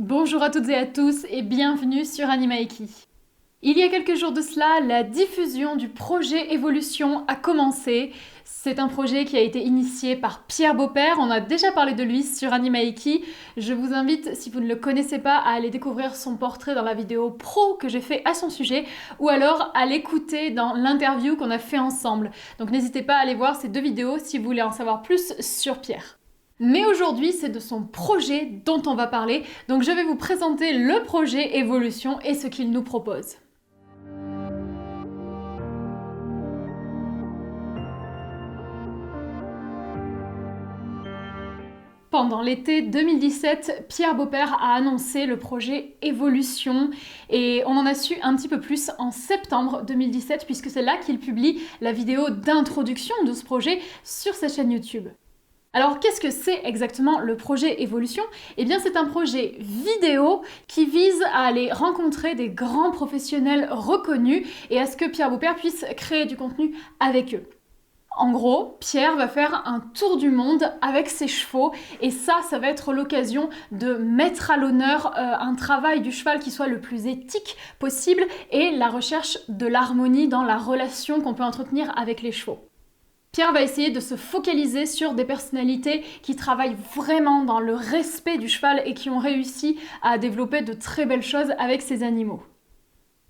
Bonjour à toutes et à tous et bienvenue sur Animaeki. Il y a quelques jours de cela, la diffusion du projet Evolution a commencé. C'est un projet qui a été initié par Pierre Beaupère, on a déjà parlé de lui sur Animaeki. Je vous invite, si vous ne le connaissez pas, à aller découvrir son portrait dans la vidéo pro que j'ai fait à son sujet ou alors à l'écouter dans l'interview qu'on a fait ensemble. Donc n'hésitez pas à aller voir ces deux vidéos si vous voulez en savoir plus sur Pierre. Mais aujourd'hui, c'est de son projet dont on va parler, donc je vais vous présenter le projet Evolution et ce qu'il nous propose. Pendant l'été 2017, Pierre Beaupère a annoncé le projet Evolution et on en a su un petit peu plus en septembre 2017 puisque c'est là qu'il publie la vidéo d'introduction de ce projet sur sa chaîne YouTube. Alors qu'est-ce que c'est exactement le projet Evolution ? Eh bien c'est un projet vidéo qui vise à aller rencontrer des grands professionnels reconnus et à ce que Pierre Beaupère puisse créer du contenu avec eux. En gros, Pierre va faire un tour du monde avec ses chevaux et ça va être l'occasion de mettre à l'honneur un travail du cheval qui soit le plus éthique possible et la recherche de l'harmonie dans la relation qu'on peut entretenir avec les chevaux. Pierre va essayer de se focaliser sur des personnalités qui travaillent vraiment dans le respect du cheval et qui ont réussi à développer de très belles choses avec ces animaux.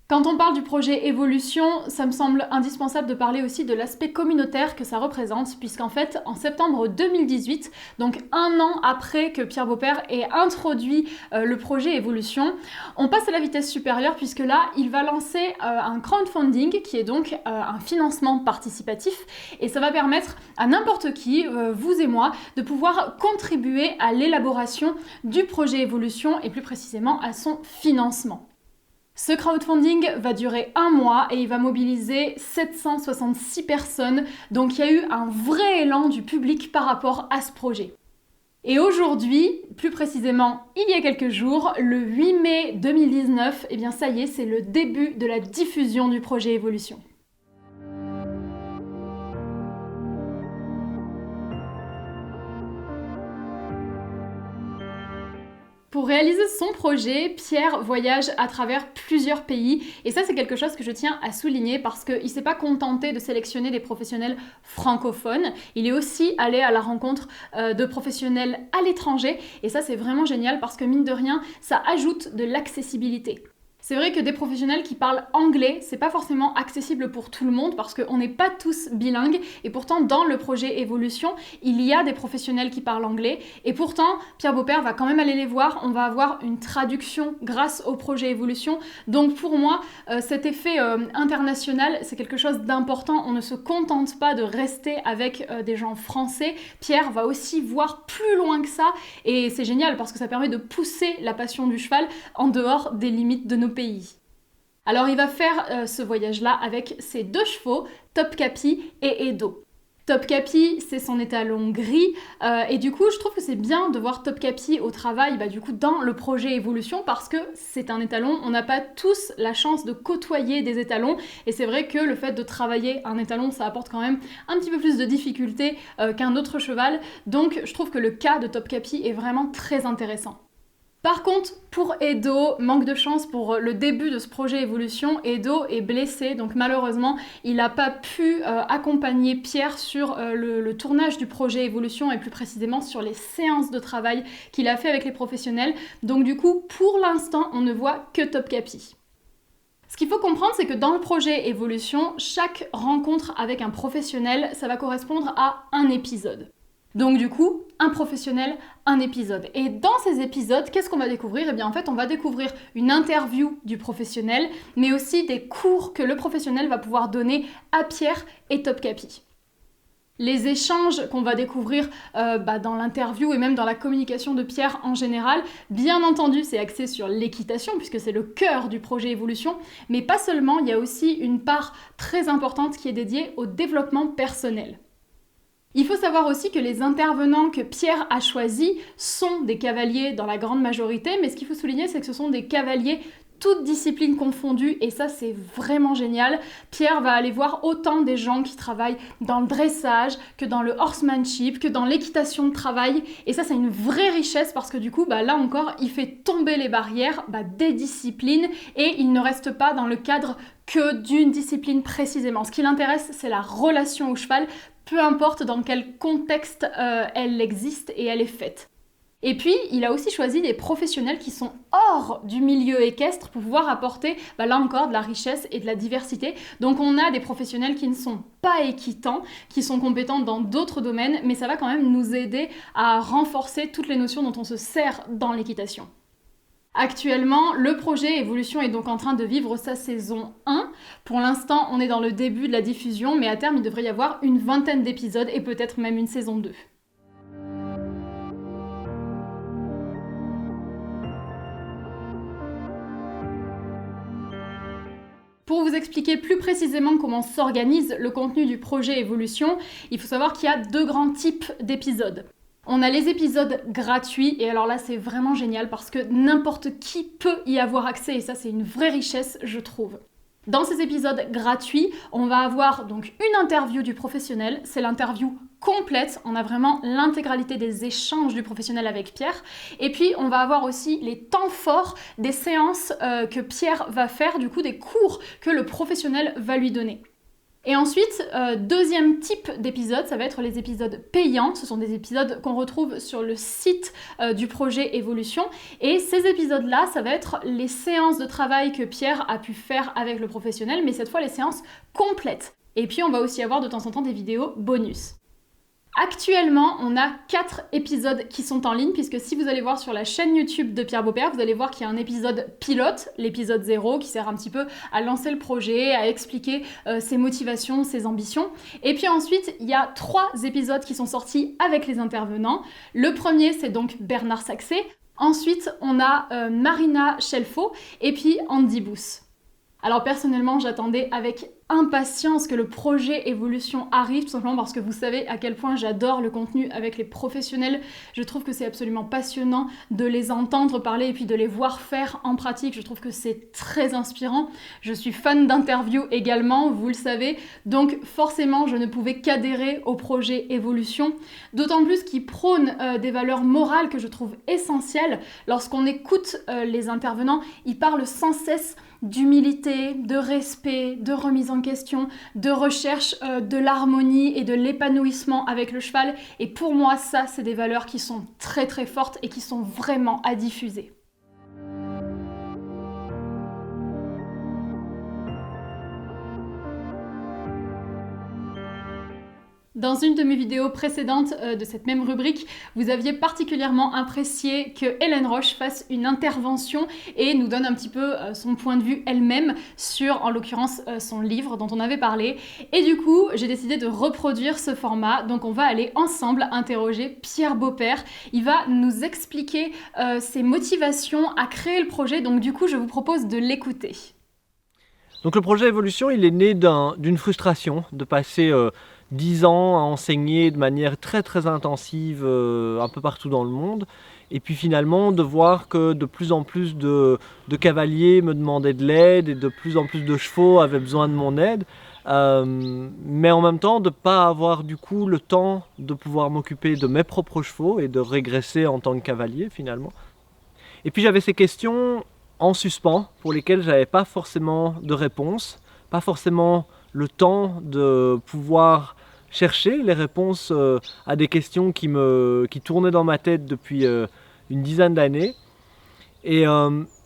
Quand on parle du projet Evolution, ça me semble indispensable de parler aussi de l'aspect communautaire que ça représente, puisqu'en fait, en septembre 2018, donc un an après que Pierre Beaupère ait introduit le projet Evolution, on passe à la vitesse supérieure, puisque là, il va lancer un crowdfunding, qui est donc un financement participatif, et ça va permettre à n'importe qui, vous et moi, de pouvoir contribuer à l'élaboration du projet Evolution, et plus précisément à son financement. Ce crowdfunding va durer 1 mois et il va mobiliser 766 personnes, donc il y a eu un vrai élan du public par rapport à ce projet. Et aujourd'hui, plus précisément il y a quelques jours, le 8 mai 2019, eh bien ça y est, c'est le début de la diffusion du projet Evolution. Pour réaliser son projet, Pierre voyage à travers plusieurs pays et ça c'est quelque chose que je tiens à souligner parce qu'il ne s'est pas contenté de sélectionner des professionnels francophones, il est aussi allé à la rencontre de professionnels à l'étranger et ça c'est vraiment génial parce que mine de rien, ça ajoute de l'accessibilité. C'est vrai que des professionnels qui parlent anglais, c'est pas forcément accessible pour tout le monde parce qu'on n'est pas tous bilingues et pourtant dans le projet Evolution, il y a des professionnels qui parlent anglais et pourtant Pierre Beaupère va quand même aller les voir, on va avoir une traduction grâce au projet Evolution. Donc pour moi, cet effet international, c'est quelque chose d'important, on ne se contente pas de rester avec des gens français. Pierre va aussi voir plus loin que ça et c'est génial parce que ça permet de pousser la passion du cheval en dehors des limites de nos pays. Alors il va faire ce voyage-là avec ses 2 chevaux, Topkapi et Edo. Topkapi, c'est son étalon gris et du coup je trouve que c'est bien de voir Topkapi au travail du coup, dans le projet Evolution parce que c'est un étalon, on n'a pas tous la chance de côtoyer des étalons et c'est vrai que le fait de travailler un étalon ça apporte quand même un petit peu plus de difficulté qu'un autre cheval, donc je trouve que le cas de Topkapi est vraiment très intéressant. Par contre, pour Edo, manque de chance pour le début de ce projet Evolution, Edo est blessé, donc malheureusement, il n'a pas pu accompagner Pierre sur le tournage du projet Evolution et plus précisément sur les séances de travail qu'il a fait avec les professionnels. Donc du coup, pour l'instant, on ne voit que Topkapi. Ce qu'il faut comprendre, c'est que dans le projet Evolution, chaque rencontre avec un professionnel, ça va correspondre à un épisode. Donc du coup, un professionnel, un épisode. Et dans ces épisodes, qu'est-ce qu'on va découvrir ? Eh bien en fait, on va découvrir une interview du professionnel, mais aussi des cours que le professionnel va pouvoir donner à Pierre et Topkapi. Les échanges qu'on va découvrir dans l'interview et même dans la communication de Pierre en général, bien entendu c'est axé sur l'équitation puisque c'est le cœur du projet Evolution, mais pas seulement, il y a aussi une part très importante qui est dédiée au développement personnel. Il faut savoir aussi que les intervenants que Pierre a choisis sont des cavaliers dans la grande majorité, mais ce qu'il faut souligner, c'est que ce sont des cavaliers toutes disciplines confondues, et ça c'est vraiment génial. Pierre va aller voir autant des gens qui travaillent dans le dressage, que dans le horsemanship, que dans l'équitation de travail, et ça c'est une vraie richesse parce que du coup, là encore, il fait tomber les barrières des disciplines et il ne reste pas dans le cadre que d'une discipline précisément. Ce qui l'intéresse, c'est la relation au cheval, peu importe dans quel contexte elle existe et elle est faite. Et puis, il a aussi choisi des professionnels qui sont hors du milieu équestre pour pouvoir apporter, là encore, de la richesse et de la diversité. Donc on a des professionnels qui ne sont pas équitants, qui sont compétents dans d'autres domaines, mais ça va quand même nous aider à renforcer toutes les notions dont on se sert dans l'équitation. Actuellement, le projet Évolution est donc en train de vivre sa saison 1. Pour l'instant, on est dans le début de la diffusion, mais à terme, il devrait y avoir une 20aine d'épisodes et peut-être même une saison 2. Pour vous expliquer plus précisément comment s'organise le contenu du projet Évolution, il faut savoir qu'il y a 2 grands types d'épisodes. On a les épisodes gratuits, et alors là c'est vraiment génial parce que n'importe qui peut y avoir accès, et ça c'est une vraie richesse, je trouve. Dans ces épisodes gratuits, on va avoir donc une interview du professionnel, c'est l'interview complète, on a vraiment l'intégralité des échanges du professionnel avec Pierre, et puis on va avoir aussi les temps forts des séances que Pierre va faire, du coup des cours que le professionnel va lui donner. Et ensuite, deuxième type d'épisode, ça va être les épisodes payants. Ce sont des épisodes qu'on retrouve sur le site du projet Évolution. Et ces épisodes-là, ça va être les séances de travail que Pierre a pu faire avec le professionnel, mais cette fois les séances complètes. Et puis on va aussi avoir de temps en temps des vidéos bonus. Actuellement, on a 4 épisodes qui sont en ligne, puisque si vous allez voir sur la chaîne YouTube de Pierre Beaupère, vous allez voir qu'il y a un épisode pilote, l'épisode 0, qui sert un petit peu à lancer le projet, à expliquer ses motivations, ses ambitions. Et puis ensuite, il y a 3 épisodes qui sont sortis avec les intervenants. Le premier, c'est donc Bernard Saxé. Ensuite, on a Marina Chelfaux et puis Andy Bous. Alors personnellement, j'attendais avec impatience que le projet Évolution arrive, tout simplement parce que vous savez à quel point j'adore le contenu avec les professionnels. Je trouve que c'est absolument passionnant de les entendre parler et puis de les voir faire en pratique. Je trouve que c'est très inspirant. Je suis fan d'interviews également, vous le savez. Donc forcément, je ne pouvais qu'adhérer au projet Évolution. D'autant plus qu'il prône des valeurs morales que je trouve essentielles. Lorsqu'on écoute les intervenants, ils parlent sans cesse d'humilité, de respect, de remise en question, de recherche de l'harmonie et de l'épanouissement avec le cheval. Et pour moi, ça, c'est des valeurs qui sont très très fortes et qui sont vraiment à diffuser. Dans une de mes vidéos précédentes de cette même rubrique, vous aviez particulièrement apprécié que Hélène Roche fasse une intervention et nous donne un petit peu son point de vue elle-même sur, en l'occurrence, son livre dont on avait parlé. Et du coup, j'ai décidé de reproduire ce format. Donc on va aller ensemble interroger Pierre Beaupère. Il va nous expliquer ses motivations à créer le projet. Donc du coup, je vous propose de l'écouter. Donc le projet Évolution, il est né d'une frustration de passer 10 ans à enseigner de manière très très intensive un peu partout dans le monde, et puis finalement de voir que de plus en plus de cavaliers me demandaient de l'aide et de plus en plus de chevaux avaient besoin de mon aide, mais en même temps de ne pas avoir du coup le temps de pouvoir m'occuper de mes propres chevaux et de régresser en tant que cavalier finalement. Et puis j'avais ces questions en suspens pour lesquelles je n'avais pas forcément de réponse, pas forcément le temps de pouvoir chercher les réponses à des questions qui tournaient dans ma tête depuis une dizaine d'années. Et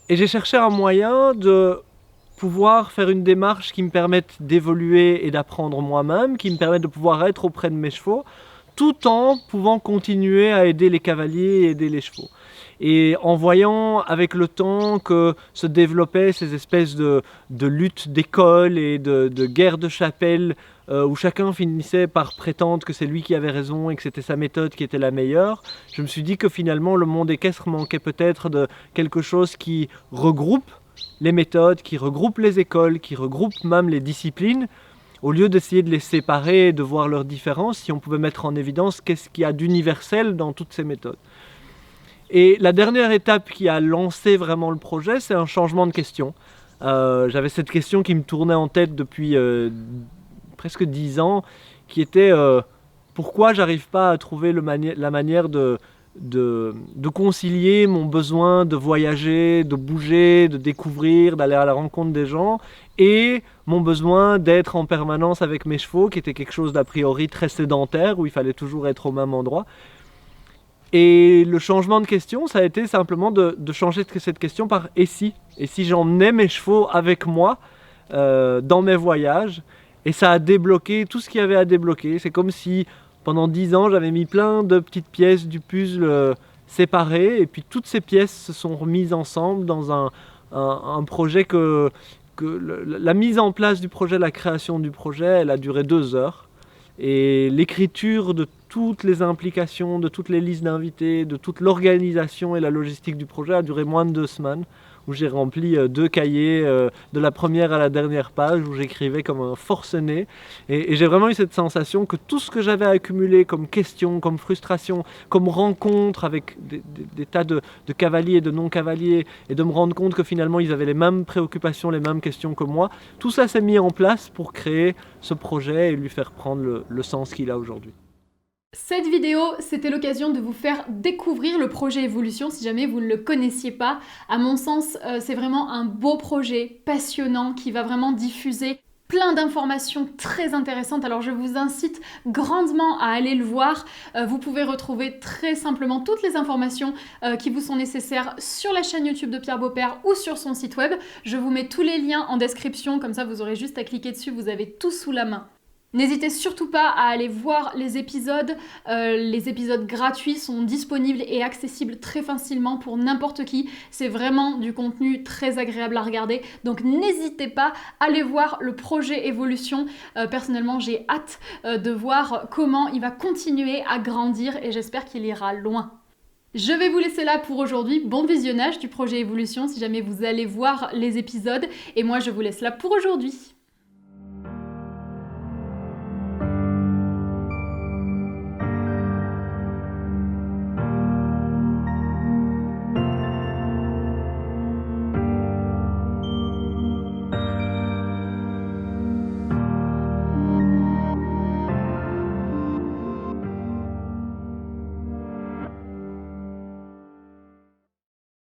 j'ai cherché un moyen de pouvoir faire une démarche qui me permette d'évoluer et d'apprendre moi-même, qui me permette de pouvoir être auprès de mes chevaux, tout en pouvant continuer à aider les cavaliers et aider les chevaux. Et en voyant avec le temps que se développaient ces espèces de luttes d'école et de guerres de chapelle où chacun finissait par prétendre que c'est lui qui avait raison et que c'était sa méthode qui était la meilleure, je me suis dit que finalement le monde équestre manquait peut-être de quelque chose qui regroupe les méthodes, qui regroupe les écoles, qui regroupe même les disciplines. Au lieu d'essayer de les séparer et de voir leurs différences, si on pouvait mettre en évidence qu'est-ce qu'il y a d'universel dans toutes ces méthodes. Et la dernière étape qui a lancé vraiment le projet, c'est un changement de question. J'avais cette question qui me tournait en tête depuis presque 10 ans, qui était pourquoi j'arrive pas à trouver la manière de concilier mon besoin de voyager, de bouger, de découvrir, d'aller à la rencontre des gens, et mon besoin d'être en permanence avec mes chevaux, qui était quelque chose d'a priori très sédentaire, où il fallait toujours être au même endroit. Et le changement de question, ça a été simplement de changer cette question par « et si ?» Et si j'emmenais mes chevaux avec moi dans mes voyages. Et ça a débloqué tout ce qu'il y avait à débloquer. C'est comme si pendant 10 ans, j'avais mis plein de petites pièces du puzzle séparées. Et puis toutes ces pièces se sont remises ensemble dans un projet la mise en place du projet, la création du projet, elle a duré 2 heures. Et l'écriture de toutes les implications, de toutes les listes d'invités, de toute l'organisation et la logistique du projet a duré moins de 2 semaines, où j'ai rempli 2 cahiers de la première à la dernière page, où j'écrivais comme un forcené. Et j'ai vraiment eu cette sensation que tout ce que j'avais accumulé comme questions, comme frustrations, comme rencontres avec des tas de cavaliers et de non-cavaliers, et de me rendre compte que finalement ils avaient les mêmes préoccupations, les mêmes questions que moi, tout ça s'est mis en place pour créer ce projet et lui faire prendre le sens qu'il a aujourd'hui. Cette vidéo, c'était l'occasion de vous faire découvrir le projet Evolution si jamais vous ne le connaissiez pas. À mon sens, c'est vraiment un beau projet passionnant qui va vraiment diffuser plein d'informations très intéressantes. Alors je vous incite grandement à aller le voir. Vous pouvez retrouver très simplement toutes les informations qui vous sont nécessaires sur la chaîne YouTube de Pierre Beaupère ou sur son site web. Je vous mets tous les liens en description, comme ça vous aurez juste à cliquer dessus, vous avez tout sous la main. N'hésitez surtout pas à aller voir les épisodes. Les épisodes gratuits sont disponibles et accessibles très facilement pour n'importe qui. C'est vraiment du contenu très agréable à regarder. Donc n'hésitez pas à aller voir le projet Evolution. Personnellement, j'ai hâte de voir comment il va continuer à grandir et j'espère qu'il ira loin. Je vais vous laisser là pour aujourd'hui. Bon visionnage du projet Evolution si jamais vous allez voir les épisodes. Et moi, je vous laisse là pour aujourd'hui.